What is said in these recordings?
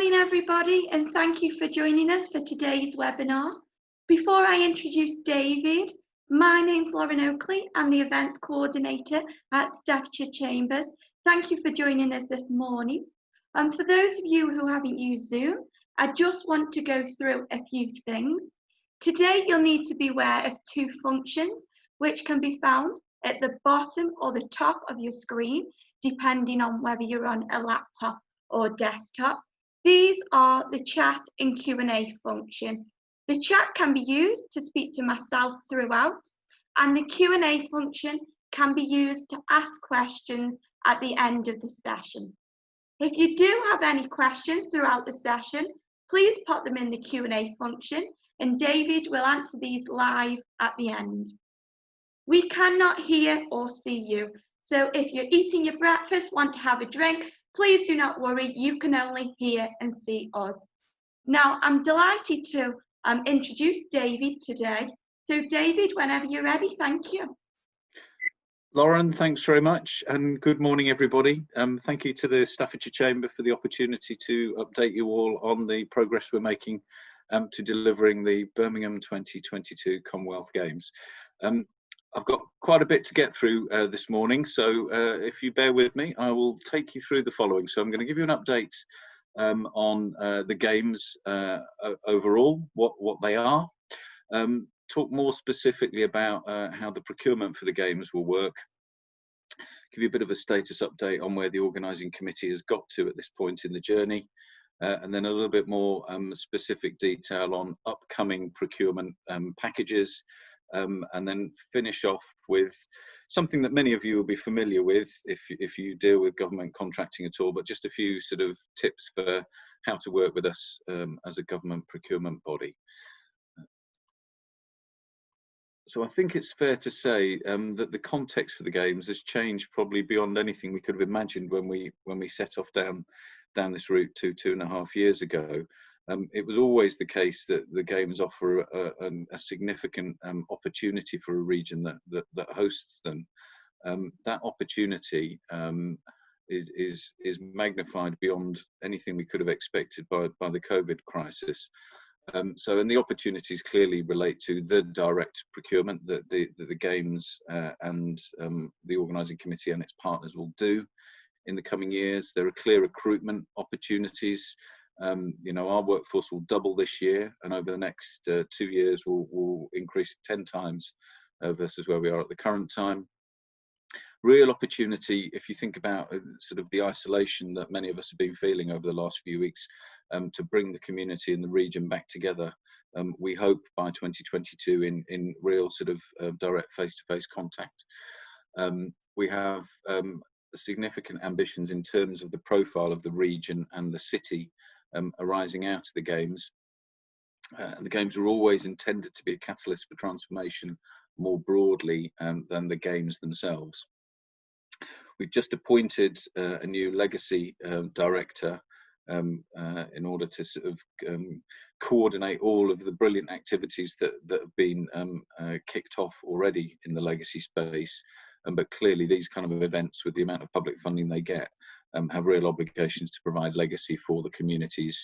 morning, everybody, and thank you for joining us for today's webinar. Before I introduce David, my name's Lauren Oakley. I'm the Events Coordinator at Staffordshire Chambers. Thank you for joining us this morning. For those of you who haven't used Zoom, I just want to go through a few things. Today, you'll need to be aware of two functions, which can be found at the bottom or the top of your screen, depending on whether you're on a laptop or desktop. These are the chat and Q&A function. The chat can be used to speak to myself throughout, and the Q&A function can be used to ask questions at the end of the session. If you do have any questions throughout the session, please pop them in the Q&A function, and David will answer these live at the end. We cannot hear or see you, so if you're eating your breakfast, want to have a drink, please do not worry, you can only hear and see us. Now, I'm delighted to introduce David today. So David, whenever you're ready, thank you. Lauren, thanks very much, and good morning, everybody. Thank you to the Staffordshire Chamber for the opportunity to update you all on the progress we're making to delivering the Birmingham 2022 Commonwealth Games. I've got quite a bit to get through this morning, so if you bear with me, I will take you through the following. So I'm going to give you an update on the Games overall, what they are, talk more specifically about how the procurement for the Games will work, give you a bit of a status update on where the organising committee has got to at this point in the journey, and then a little bit more specific detail on upcoming procurement packages, and then finish off with something that many of you will be familiar with if you deal with government contracting at all, but just a few sort of tips for how to work with us as a government procurement body. So I think it's fair to say that the context for the Games has changed probably beyond anything we could have imagined when we set off down this route 2.5 years ago. It was always the case that the Games offer a significant opportunity for a region that hosts them. That opportunity is magnified beyond anything we could have expected by the COVID crisis. And the opportunities clearly relate to the direct procurement that the Games and the organising committee and its partners will do in the coming years. There are clear recruitment opportunities. Our workforce will double this year, and over the next 2 years will increase 10 times versus where we are at the current time. Real opportunity, if you think about sort of the isolation that many of us have been feeling over the last few weeks, to bring the community and the region back together. We hope by 2022 in real sort of direct face-to-face contact. We have significant ambitions in terms of the profile of the region and the city arising out of the Games. The Games are always intended to be a catalyst for transformation more broadly than the Games themselves. We've just appointed a new legacy director in order to sort of coordinate all of the brilliant activities that have been kicked off already in the legacy space. But clearly these kind of events, with the amount of public funding they get, have real obligations to provide legacy for the communities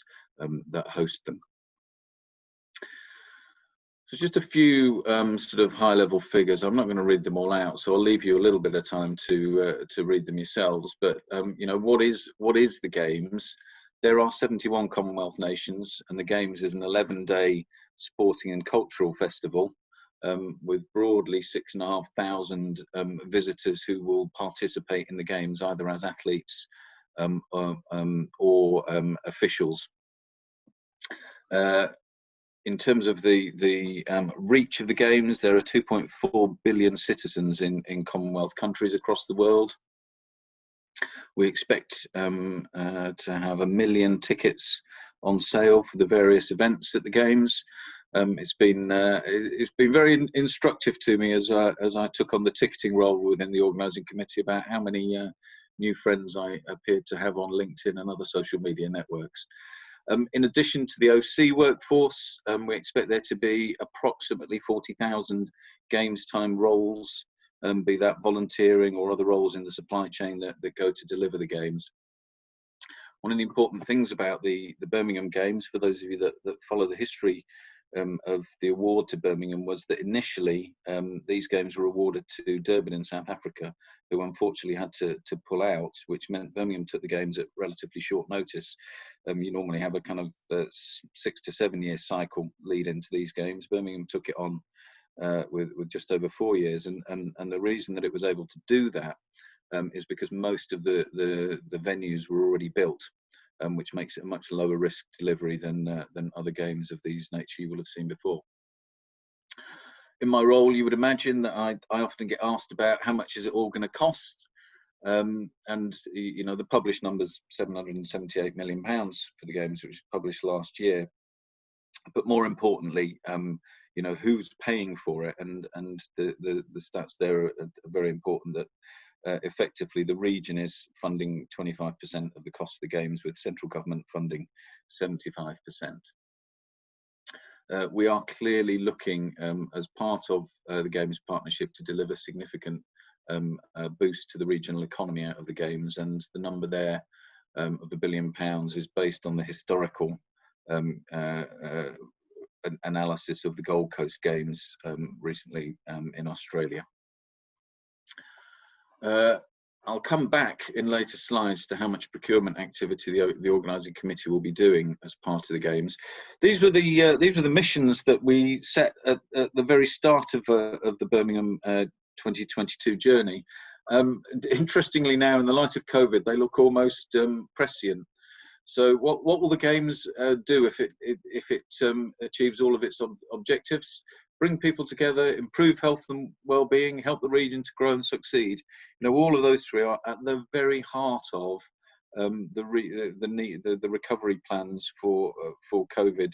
that host them. So just a few sort of high-level figures. I'm not going to read them all out, so I'll leave you a little bit of time to read them yourselves. But what is the Games? There are 71 Commonwealth nations, and the Games is an 11-day sporting and cultural festival with broadly 6,500 visitors who will participate in the Games either as athletes or officials. In terms of the reach of the Games, there are 2.4 billion citizens in Commonwealth countries across the world. We expect to have 1 million tickets on sale for the various events at the Games. It's been very instructive to me as I took on the ticketing role within the organising committee about how many new friends I appeared to have on LinkedIn and other social media networks. In addition to the OC workforce, we expect there to be approximately 40,000 Games time roles, be that volunteering or other roles in the supply chain that go to deliver the Games. One of the important things about the Birmingham Games, for those of you that follow the history of the award to Birmingham, was that initially these games were awarded to Durban in South Africa, who unfortunately had to pull out, which meant Birmingham took the games at relatively short notice. You normally have a kind of 6 to 7 year cycle lead into these games. Birmingham took it on with just over 4 years, and the reason that it was able to do that is because most of the venues were already built, which makes it a much lower risk delivery than other games of these nature you will have seen before. In my role, you would imagine that I often get asked about how much is it all going to cost, and you know, the published numbers, £778 million for the games, which was published last year. But more importantly, you know, who's paying for it, and the stats there are very important. That effectively the region is funding 25% of the cost of the games, with central government funding 75%. We are clearly looking, as part of the Games partnership, to deliver significant boost to the regional economy out of the Games, and the number there of £1 billion is based on the historical analysis of the Gold Coast Games recently in Australia. I'll come back in later slides to how much procurement activity the organising committee will be doing as part of the Games. These were the missions that we set at the very start of the Birmingham 2022 journey. Interestingly, now in the light of COVID, they look almost prescient. So, what will the Games do if it achieves all of its objectives? Bring people together, improve health and well-being, help the region to grow and succeed. You know, all of those three are at the very heart of the recovery plans for COVID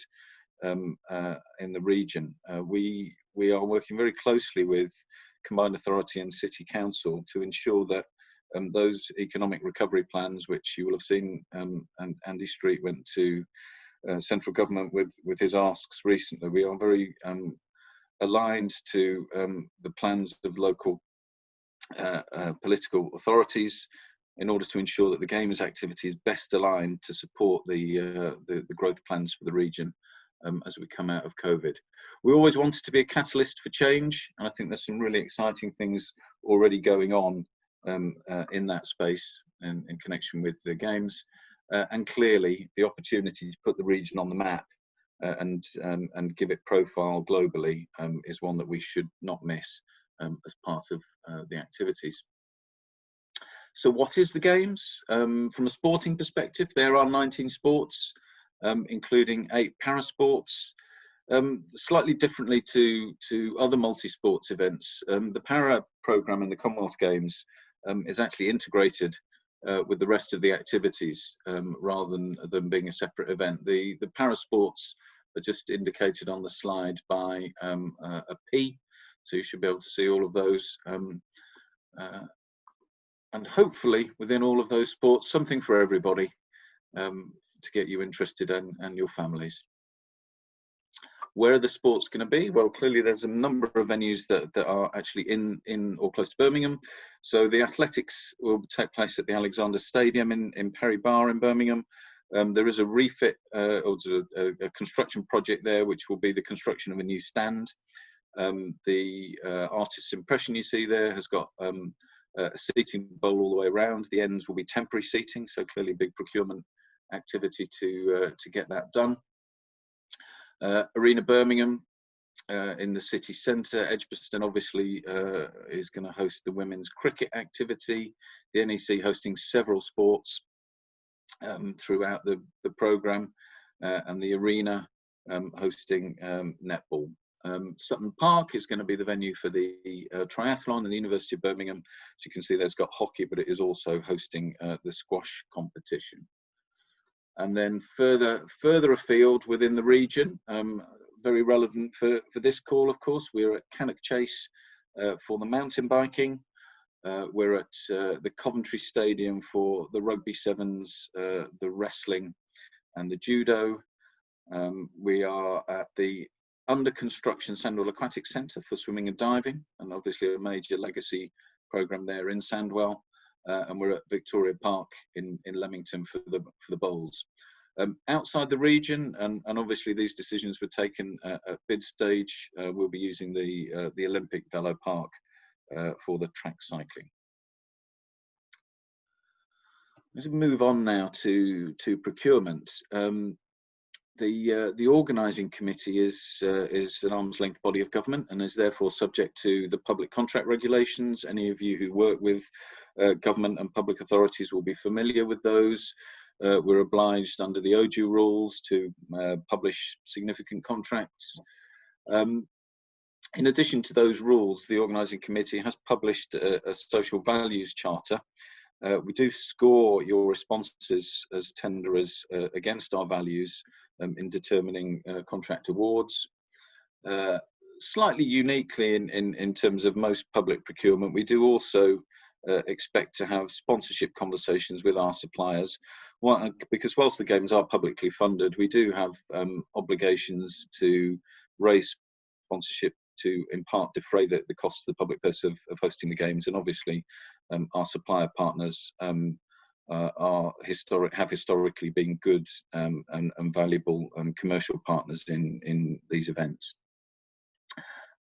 in the region. We are working very closely with Combined Authority and City Council to ensure that those economic recovery plans, which you will have seen, and Andy Street went to central government with his asks recently. We are very aligned to the plans of local political authorities in order to ensure that the Games activity is best aligned to support the growth plans for the region as we come out of COVID. We always wanted to be a catalyst for change, and I think there's some really exciting things already going on in that space in connection with the Games, and clearly the opportunity to put the region on the map and give it profile globally is one that we should not miss as part of the activities. So what is the Games? From a sporting perspective, there are 19 sports, including 8 parasports. Slightly differently to other multi-sports events, the para programme in the Commonwealth Games is actually integrated with the rest of the activities rather than being a separate event. The parasports are just indicated on the slide by a P, so you should be able to see all of those. And hopefully within all of those sports, something for everybody to get you interested and your families. Where are the sports going to be? Well, clearly there's a number of venues that are actually in or close to Birmingham. So the athletics will take place at the Alexander Stadium in Perry Bar in Birmingham. There is a refit or a construction project there, which will be the construction of a new stand. The artist's impression you see there has got a seating bowl all the way around. The ends will be temporary seating, so clearly big procurement activity to get that done. Arena Birmingham in the city centre. Edgbaston obviously is going to host the women's cricket activity. The NEC hosting several sports throughout the programme, and the arena hosting netball. Sutton Park is going to be the venue for the triathlon, and the University of Birmingham, as you can see, there's got hockey, but it is also hosting the squash competition. And then further afield within the region, very relevant for this call, of course, we're at Cannock Chase for the mountain biking. We're at the Coventry Stadium for the rugby sevens, the wrestling and the judo. We are at the under construction Sandwell Aquatic Centre for swimming and diving, and obviously a major legacy programme there in Sandwell. and we're at Victoria Park in Leamington for the bowls. Outside the region, and obviously these decisions were taken at bid stage, we'll be using the Olympic Velo Park for the track cycling. Let's move on now to procurement. The organising committee is an arm's length body of government and is therefore subject to the public contract regulations. Any of you who work with government and public authorities will be familiar with those. We're obliged under the OJU rules to publish significant contracts. In addition to those rules, the organising committee has published a social values charter. We do score your responses as tenderers against our values in determining contract awards. Slightly uniquely in terms of most public procurement, we do also expect to have sponsorship conversations with our suppliers. Because whilst the games are publicly funded, we do have obligations to raise sponsorship to in part defray the cost of the public purse of hosting the games, and obviously our supplier partners have historically been good and valuable commercial partners in these events.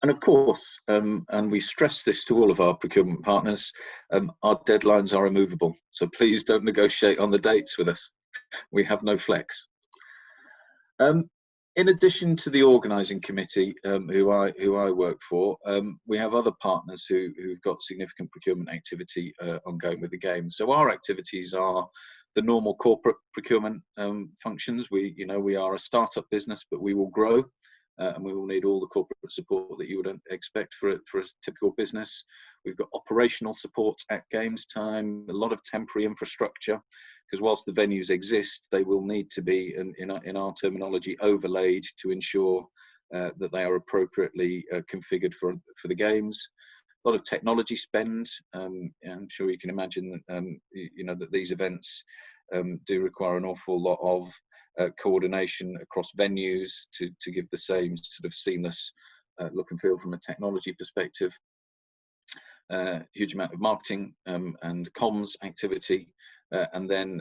And of course, and we stress this to all of our procurement partners, our deadlines are immovable. So please don't negotiate on the dates with us. We have no flex. In addition to the organising committee, who I work for, we have other partners who've got significant procurement activity ongoing with the games. So our activities are the normal corporate procurement functions. We are a startup business, but we will grow. And we will need all the corporate support that you would expect for a typical business. We've got operational support at games time, a lot of temporary infrastructure, because whilst the venues exist, they will need to be, in our terminology, overlaid to ensure that they are appropriately configured for the games. A lot of technology spend. I'm sure you can imagine that, that these events do require an awful lot of coordination across venues to give the same sort of seamless look and feel from a technology perspective. Huge amount of marketing and comms activity, and then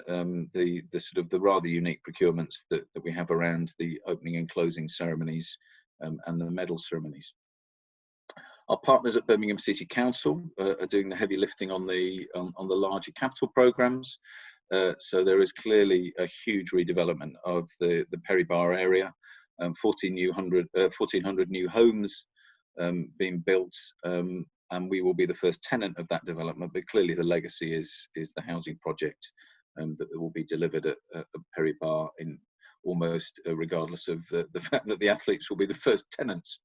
the sort of the rather unique procurements that we have around the opening and closing ceremonies and the medal ceremonies. Our partners at Birmingham City Council are doing the heavy lifting on the larger capital programmes. So there is clearly a huge redevelopment of the Perry Bar area, 1,400 new homes being built, and we will be the first tenant of that development. But clearly, the legacy is the housing project that will be delivered at Perry Bar, in almost regardless of the fact that the athletes will be the first tenants.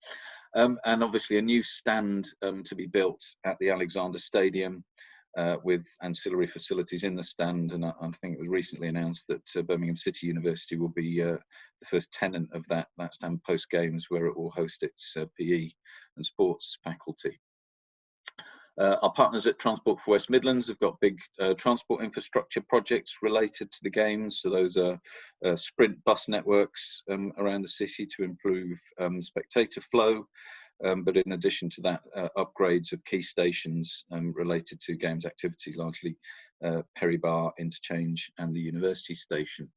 And obviously, a new stand to be built at the Alexander Stadium. With ancillary facilities in the stand, and I think it was recently announced that Birmingham City University will be the first tenant of that stand post games, where it will host its PE and sports faculty. Our partners at Transport for West Midlands have got big transport infrastructure projects related to the games. So those are sprint bus networks around the city to improve spectator flow. But in addition to that, upgrades of key stations related to games activity, largely Perry Bar, Interchange and the University Station.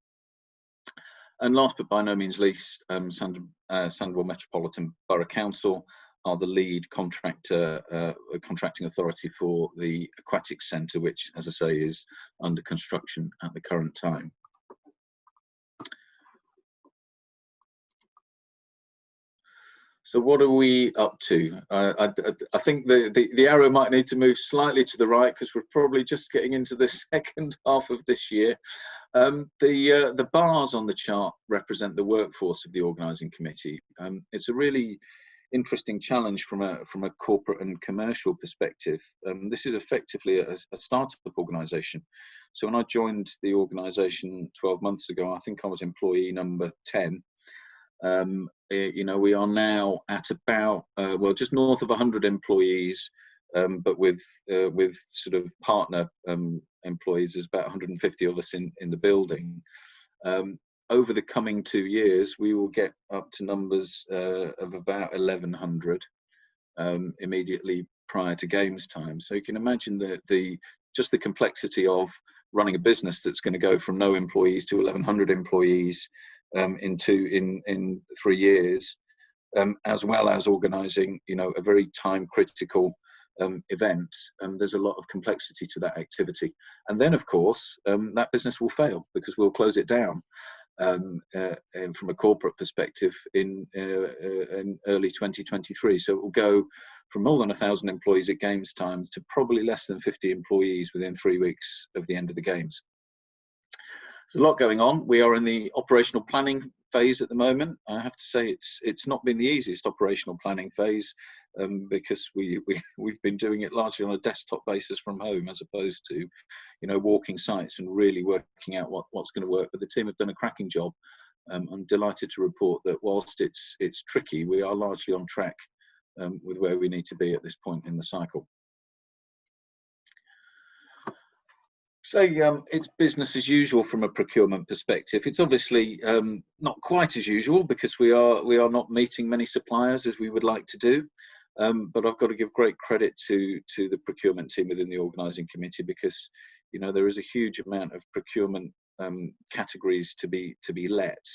And last but by no means least, Sandwell Metropolitan Borough Council are the lead contracting authority for the Aquatics Centre, which, as I say, is under construction at the current time. So what are we up to? I think the arrow might need to move slightly to the right, because we're probably just getting into the second half of this year. The bars on the chart represent the workforce of the organising committee. It's a really interesting challenge from a corporate and commercial perspective. This is effectively a startup organisation. So when I joined the organisation 12 months ago, I think I was employee number 10. We are now at about just north of 100 employees, but with sort of partner employees, there's about 150 of us in the building. Over the coming 2 years, we will get up to numbers of about 1,100 immediately prior to games time. So you can imagine the just the complexity of running a business that's going to go from no employees to 1,100 employees in 3 years, as well as organising, you know, a very time critical event. There's a lot of complexity to that activity, and then of course that business will fail because we'll close it down from a corporate perspective in early 2023. So it will go from more than 1,000 employees at Games time to probably less than 50 employees within 3 weeks of the end of the Games. There's a lot going on. We are in the operational planning phase at the moment. I have to say it's not been the easiest operational planning phase because we've been doing it largely on a desktop basis from home, as opposed to, you know, walking sites and really working out what's going to work. But the team have done a cracking job. I'm delighted to report that whilst it's tricky, we are largely on track with where we need to be at this point in the cycle. So it's business as usual from a procurement perspective. It's obviously not quite as usual because we are not meeting many suppliers as we would like to do. But I've got to give great credit to the procurement team within the organising committee, because, you know, there is a huge amount of procurement categories to be let,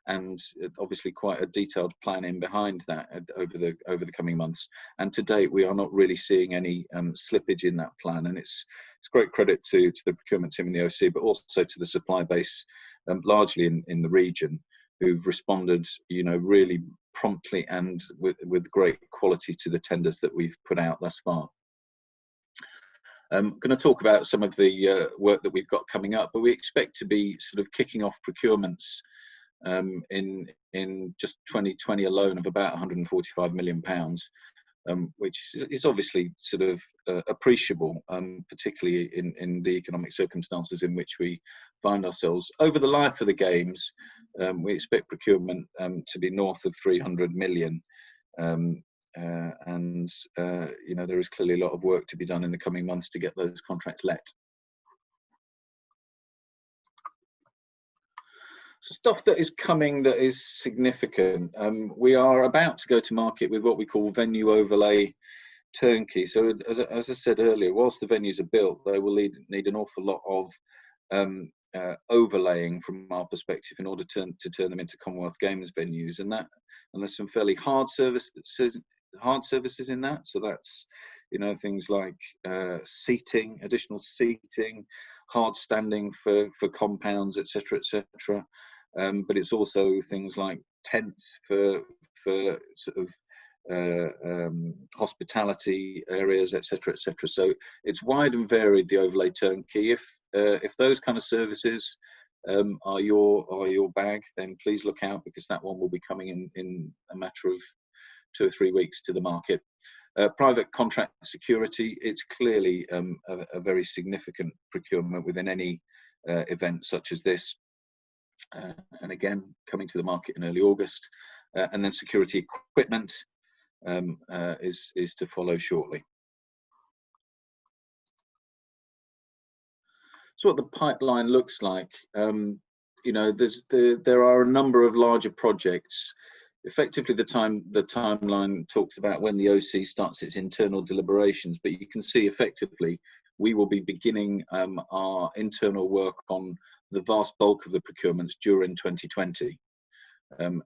and obviously quite a detailed plan in behind that over the coming months. And to date, we are not really seeing any slippage in that plan, and it's great credit to the procurement team in the OC, but also to the supply base, largely in the region, who've responded, you know, really promptly and with great quality to the tenders that we've put out thus far. I'm going to talk about some of the work that we've got coming up, but we expect to be sort of kicking off procurements in just 2020 alone of about £145 million, which is obviously sort of appreciable, particularly in the economic circumstances in which we find ourselves. Over the life of the Games, we expect procurement to be north of 300 million. And you know, there is clearly a lot of work to be done in the coming months to get those contracts let. So stuff that is coming that is significant. We are about to go to market with what we call venue overlay turnkey. So as I said earlier, whilst the venues are built, they will need an awful lot of overlaying from our perspective in order to turn them into Commonwealth Games venues, and there's some fairly hard services in that. So that's, you know, things like seating, additional seating, hard standing for compounds, etc., etc. But it's also things like tents for sort of hospitality areas, etc., etc. So it's wide and varied, the overlay turnkey. If those kind of services are your bag, then please look out, because that one will be coming in a matter of 2 or 3 weeks to the market. Private contract security, it's clearly a very significant procurement within any event such as this, and again coming to the market in early August. And then security equipment is to follow shortly. So what the pipeline looks like, you know, there are a number of larger projects. Effectively, the timeline talks about when the OC starts its internal deliberations, but you can see effectively we will be beginning our internal work on the vast bulk of the procurements during 2020.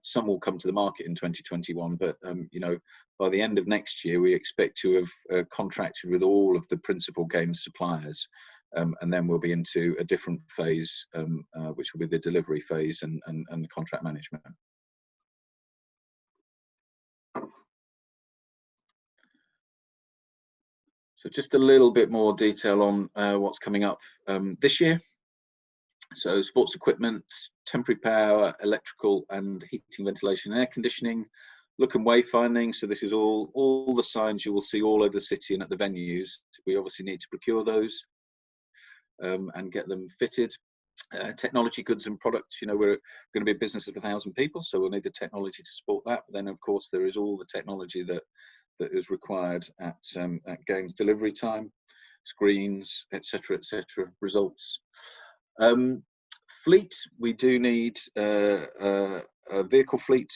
Some will come to the market in 2021, but you know, by the end of next year, we expect to have contracted with all of the principal Games suppliers, and then we'll be into a different phase, which will be the delivery phase and the contract management. So just a little bit more detail on what's coming up this year. So sports equipment, temporary power, electrical and heating, ventilation, air conditioning, look and wayfinding. So this is all the signs you will see all over the city and at the venues. We obviously need to procure those and get them fitted. Technology, goods and products. You know, we're going to be a business of 1,000 people, so we'll need the technology to support that. But then, of course, there is all the technology that is required at Games delivery time, screens, etc., etc. Results. Fleet, we do need a vehicle fleet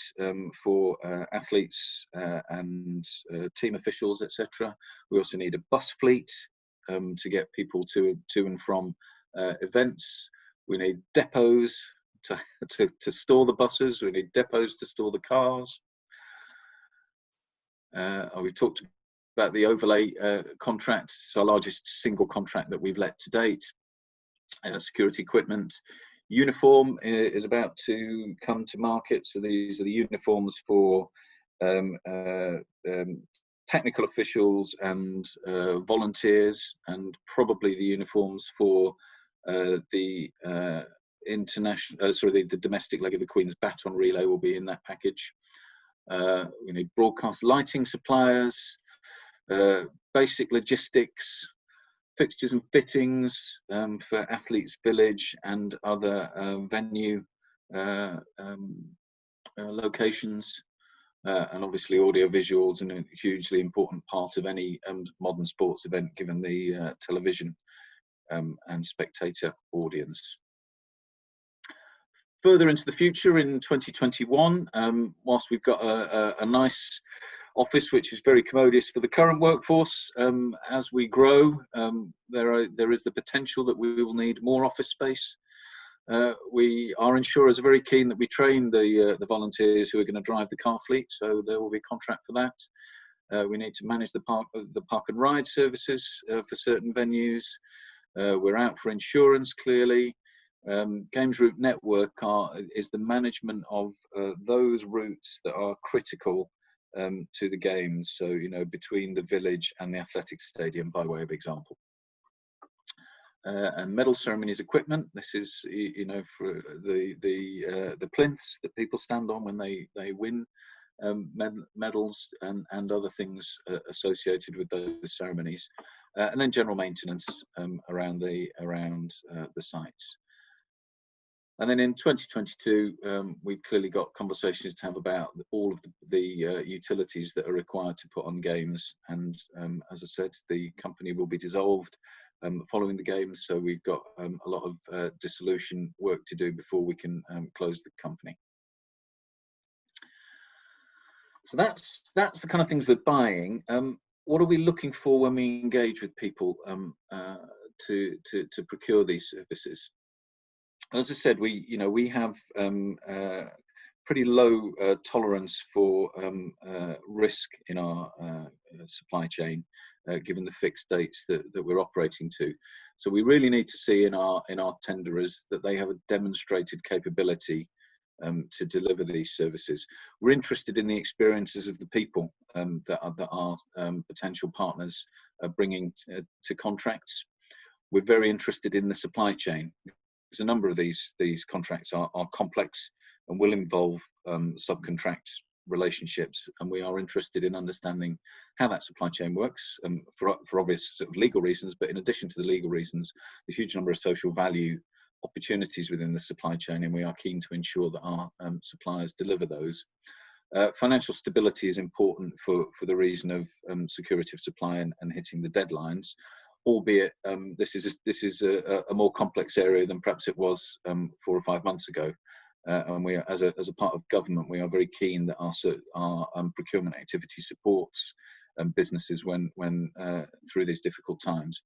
for athletes and team officials, etc. We also need a bus fleet to get people to and from events. We need depots to store the buses. We need depots to store the cars. We talked about the overlay contract. It's our largest single contract that we've let to date. Security equipment. Uniform is about to come to market. So these are the uniforms for technical officials and volunteers, and probably the uniforms for the the domestic leg of the Queen's Baton Relay will be in that package. We need broadcast lighting suppliers, basic logistics, fixtures and fittings for Athletes Village and other venue locations, and obviously audio visuals, and a hugely important part of any modern sports event, given the television and spectator audience. Further into the future, in 2021, whilst we've got a nice office which is very commodious for the current workforce, as we grow, there is the potential that we will need more office space. Our insurers are very keen that we train the volunteers who are going to drive the car fleet, so there will be a contract for that. We need to manage the park and ride services for certain venues. We're out for insurance, clearly. Games Route Network is the management of those routes that are critical to the games, so between the village and the athletic stadium, by way of example. And medal ceremonies equipment. This is for the plinths that people stand on when they win medals and other things associated with those ceremonies, and then general maintenance around the sites. And then in 2022, we've clearly got conversations to have about all of the utilities that are required to put on games. And as I said, the company will be dissolved following the games. So we've got a lot of dissolution work to do before we can close the company. So that's the kind of things we're buying. What are we looking for when we engage with people to procure these services? As I said, we have pretty low tolerance for risk in our supply chain, given the fixed dates that we're operating to. So we really need to see in our tenderers that they have a demonstrated capability to deliver these services. We're interested in the experiences of the people that our potential partners are bringing to contracts. We're very interested in the supply chain, because a number of these contracts are complex and will involve subcontract relationships, and we are interested in understanding how that supply chain works for obvious sort of legal reasons, but in addition to the legal reasons, a huge number of social value opportunities within the supply chain, and we are keen to ensure that our suppliers deliver those. Financial stability is important for the reason of security of supply and hitting the deadlines, albeit this is a more complex area than perhaps it was 4 or 5 months ago. And we are, as a part of government, we are very keen that our procurement activity supports businesses when through these difficult times.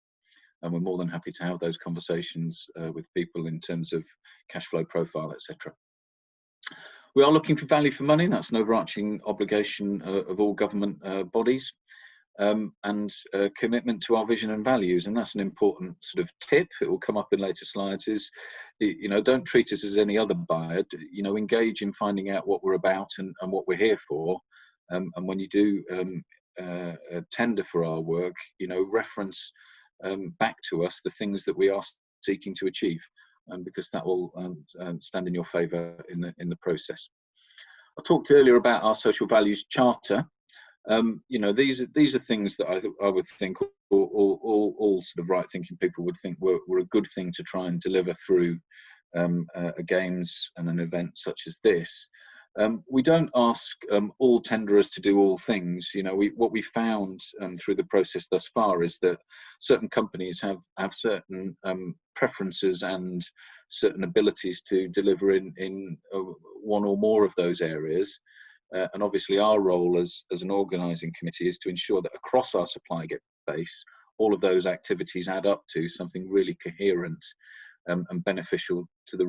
And we're more than happy to have those conversations with people in terms of cash flow profile, etc. We are looking for value for money. That's an overarching obligation of all government bodies. And commitment to our vision and values, and that's an important sort of tip. It will come up in later slides. Is don't treat us as any other buyer. Engage in finding out what we're about and what we're here for. And when you do tender for our work, reference back to us the things that we are seeking to achieve, because that will stand in your favour in the process. I talked earlier about our social values charter. These are things that I would think all sort of right-thinking people would think were a good thing to try and deliver through a games and an event such as this. We don't ask all tenderers to do all things. What we found through the process thus far is that certain companies have certain preferences and certain abilities to deliver in one or more of those areas. And obviously our role as an organising committee is to ensure that across our supply base, all of those activities add up to something really coherent and beneficial to the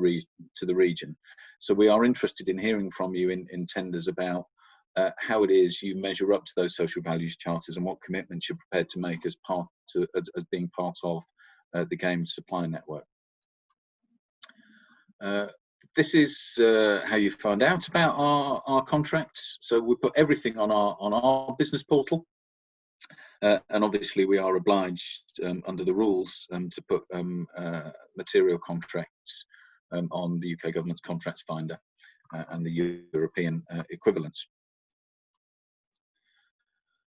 region. So we are interested in hearing from you in tenders about how it is you measure up to those social values charters and what commitments you're prepared to make as being part of the Games supply network. This is how you find out about our contracts. So we put everything on our business portal. And obviously we are obliged under the rules to put material contracts on the UK Government's Contracts Finder and the European equivalents.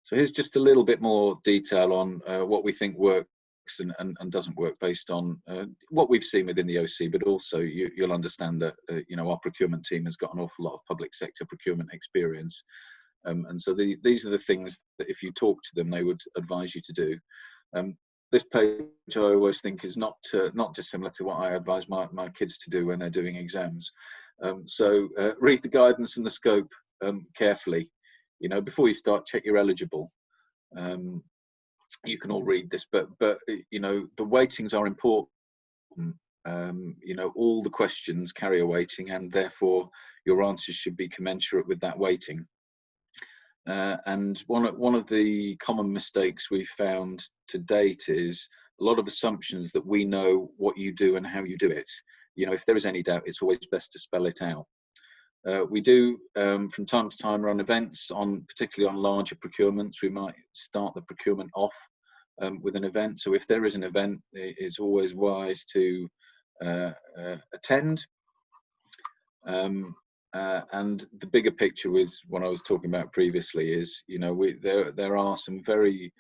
So here's just a little bit more detail on what we think works and doesn't work based on what we've seen within the OC, but also you'll understand that you know, our procurement team has got an awful lot of public sector procurement experience. And so these are the things that if you talk to them, they would advise you to do. This page I always think is not dissimilar to what I advise my kids to do when they're doing exams. So read the guidance and the scope carefully. You know, before you start, check you're eligible. You can all read this, but you know, the weightings are important. You know, all the questions carry a weighting, and therefore your answers should be commensurate with that weighting. And one of the common mistakes we've found to date is a lot of assumptions that we know what you do and how you do it. You know, if there is any doubt, it's always best to spell it out. We do, from time to time, run events particularly on larger procurements. We might start the procurement off with an event. So if there is an event, it's always wise to attend. And the bigger picture with what I was talking about previously is, you know, there are some very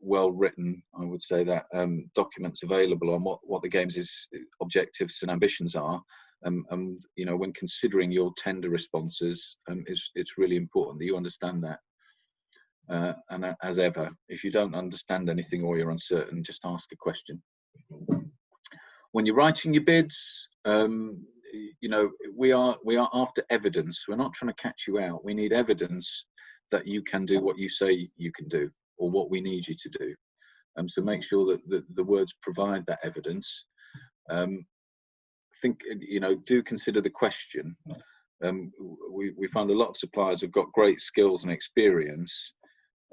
well written, I would say, that documents available on what the Games' objectives and ambitions are. And you know, when considering your tender responses, it's really important that you understand that. And as ever, if you don't understand anything or you're uncertain, just ask a question. When you're writing your bids, you know, we are after evidence. We're not trying to catch you out. We need evidence that you can do what you say you can do, or what we need you to do. So make sure that the words provide that evidence. You know, do consider the question. We find a lot of suppliers have got great skills and experience,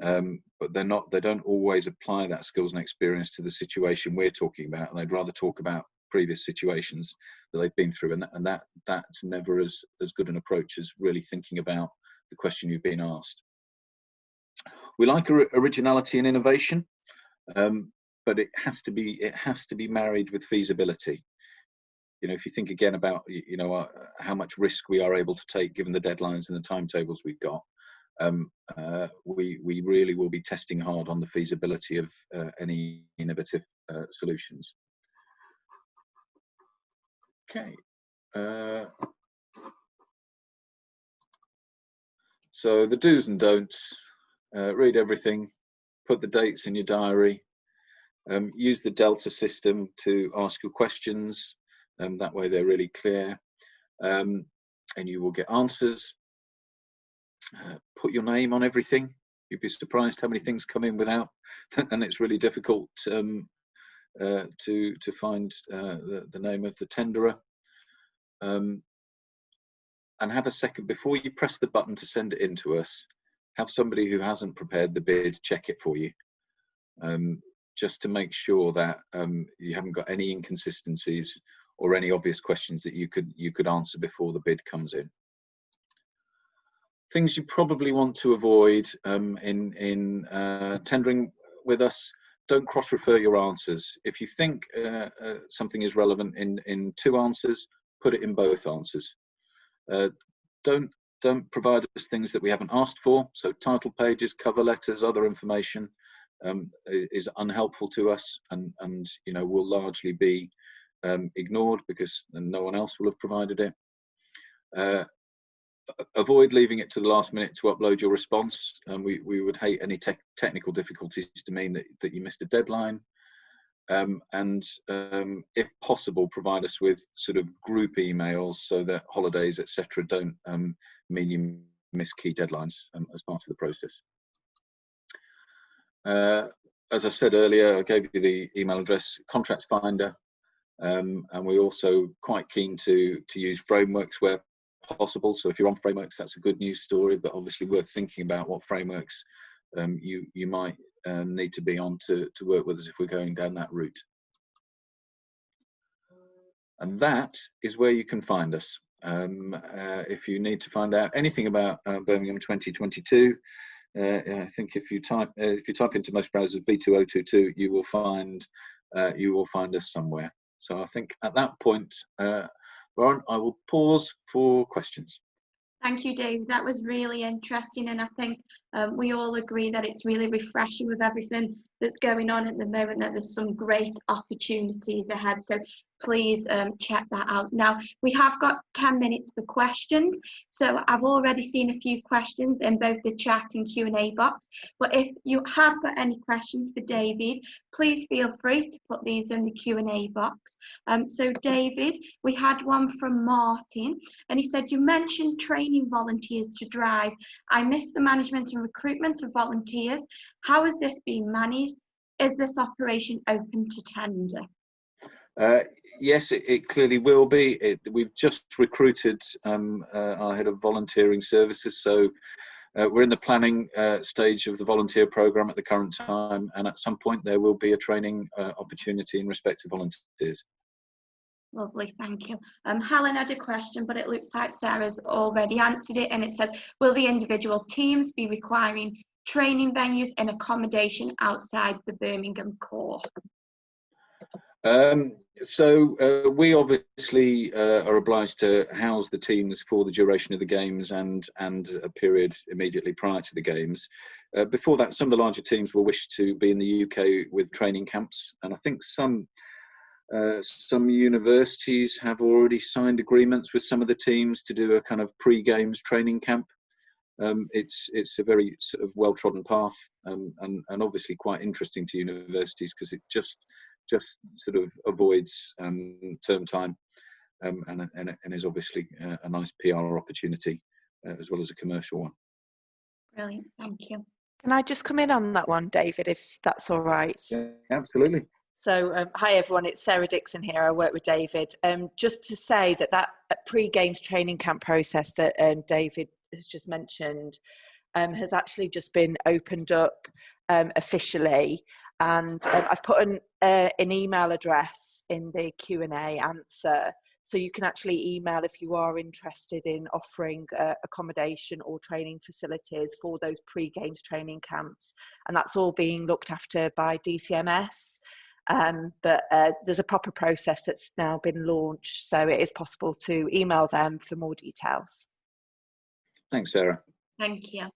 but they don't always apply that skills and experience to the situation we're talking about, and they'd rather talk about previous situations that they've been through, and that's never as good an approach as really thinking about the question you've been asked. We like originality and innovation, but it has to be married with feasibility. You know, if you think again about, you know, how much risk we are able to take given the deadlines and the timetables we've got, we really will be testing hard on the feasibility of any innovative solutions. Okay. So the do's and don'ts: read everything, put the dates in your diary, use the Delta system to ask your questions. That way they're really clear, and you will get answers. Put your name on everything. You'd be surprised how many things come in without, and it's really difficult to find the name of the tenderer. And have a second, before you press the button to send it in to us, have somebody who hasn't prepared the bid check it for you, just to make sure that you haven't got any inconsistencies or any obvious questions that you could answer before the bid comes in. Things you probably want to avoid in tendering with us: don't cross-refer your answers. If you think something is relevant in two answers, put it in both answers. Don't provide us things that we haven't asked for. So title pages, cover letters, other information is unhelpful to us, and you know, will largely be ignored because no one else will have provided it. Avoid leaving it to the last minute to upload your response, and we would hate any technical difficulties to mean that you missed a deadline. And if possible, provide us with sort of group emails so that holidays, etc., don't mean you miss key deadlines as part of the process. as I said earlier, I gave you the email address, Contracts Finder, and we're also quite keen to use frameworks where possible. So if you're on frameworks, that's a good news story, but obviously worth thinking about what frameworks you might need to be on to work with us if we're going down that route. And that is where you can find us. If you need to find out anything about Birmingham 2022, I think if you type into most browsers B2022, you will find us somewhere. So I think at that point, Lauren, I will pause for questions. Thank you, Dave. That was really interesting, and I think we all agree that it's really refreshing with everything that's going on at the moment, that there's some great opportunities ahead. So please check that out. Now, we have got 10 minutes for questions. So I've already seen a few questions in both the chat and Q&A box. But if you have got any questions for David, please feel free to put these in the Q&A box. So David, we had one from Martin, and he said, you mentioned training volunteers to drive. I missed the management and recruitment of volunteers. How is this being managed? Is this operation open to tender? Yes, it clearly will be. We've just recruited our head of volunteering services, so we're in the planning stage of the volunteer programme at the current time, and at some point there will be a training opportunity in respect to volunteers. Lovely, thank you. Helen had a question, but it looks like Sarah's already answered it, and it says, will the individual teams be requiring training venues and accommodation outside the Birmingham core? So we obviously are obliged to house the teams for the duration of the games and a period immediately prior to the games. Before that, some of the larger teams will wish to be in the UK with training camps, and I think some universities have already signed agreements with some of the teams to do a kind of pre-games training camp. It's a very sort of well-trodden path, and obviously quite interesting to universities because it just sort of avoids term time, and is obviously a nice PR opportunity as well as a commercial one. Brilliant, thank you. Can I just come in on that one, David, if that's all right? Yeah, absolutely. So, hi everyone, it's Sarah Dixon here. I work with David. Just to say that pre-games training camp process that David has just mentioned has actually just been opened up officially, and I've put an email address in the Q&A answer, so you can actually email if you are interested in offering accommodation or training facilities for those pre-games training camps, and that's all being looked after by DCMS. But there's a proper process that's now been launched, so it is possible to email them for more details. Thanks, Sarah. Thank you.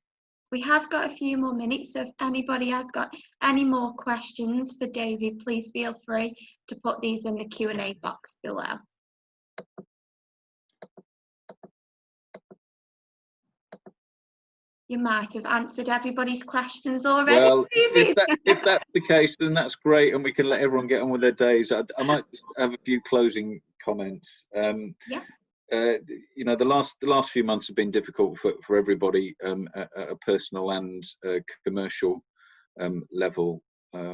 We have got a few more minutes, so if anybody has got any more questions for David, please feel free to put these in the Q&A box below. You might have answered everybody's questions already. Well, if that's the case, then that's great, and we can let everyone get on with their days. I might have a few closing comments. Yeah. You know, the last few months have been difficult for everybody at a personal and commercial level.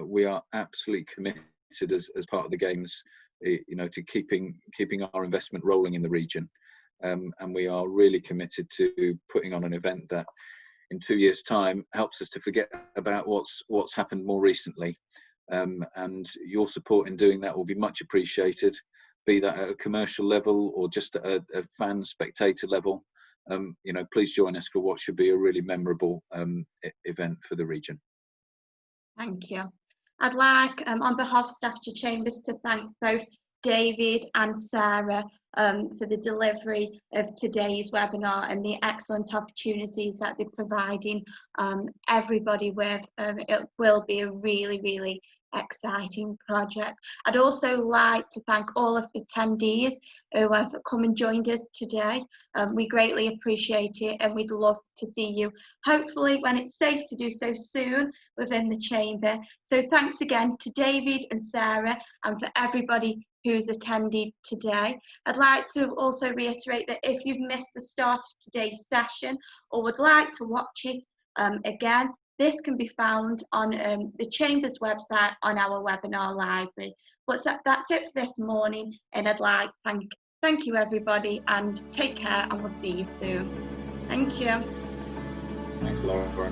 We are absolutely committed as part of the Games, you know, to keeping our investment rolling in the region, and we are really committed to putting on an event that in 2 years' time helps us to forget about what's happened more recently, and your support in doing that will be much appreciated, be that at a commercial level or just at a fan spectator level. You know, please join us for what should be a really memorable event for the region. Thank you. I'd like, on behalf of Staffordshire Chambers, to thank both David and Sarah for the delivery of today's webinar and the excellent opportunities that they're providing everybody with. It will be a really, really exciting project. I'd also like to thank all of the attendees who have come and joined us today. We greatly appreciate it, and we'd love to see you, hopefully when it's safe to do so, soon within the chamber. So thanks again to David and Sarah and for everybody who's attended today. I'd like to also reiterate that if you've missed the start of today's session or would like to watch it again, this can be found on the Chamber's website on our webinar library. But that's it for this morning, and I'd like thank you everybody, and take care, and we'll see you soon. Thank you. Thanks, Lauren.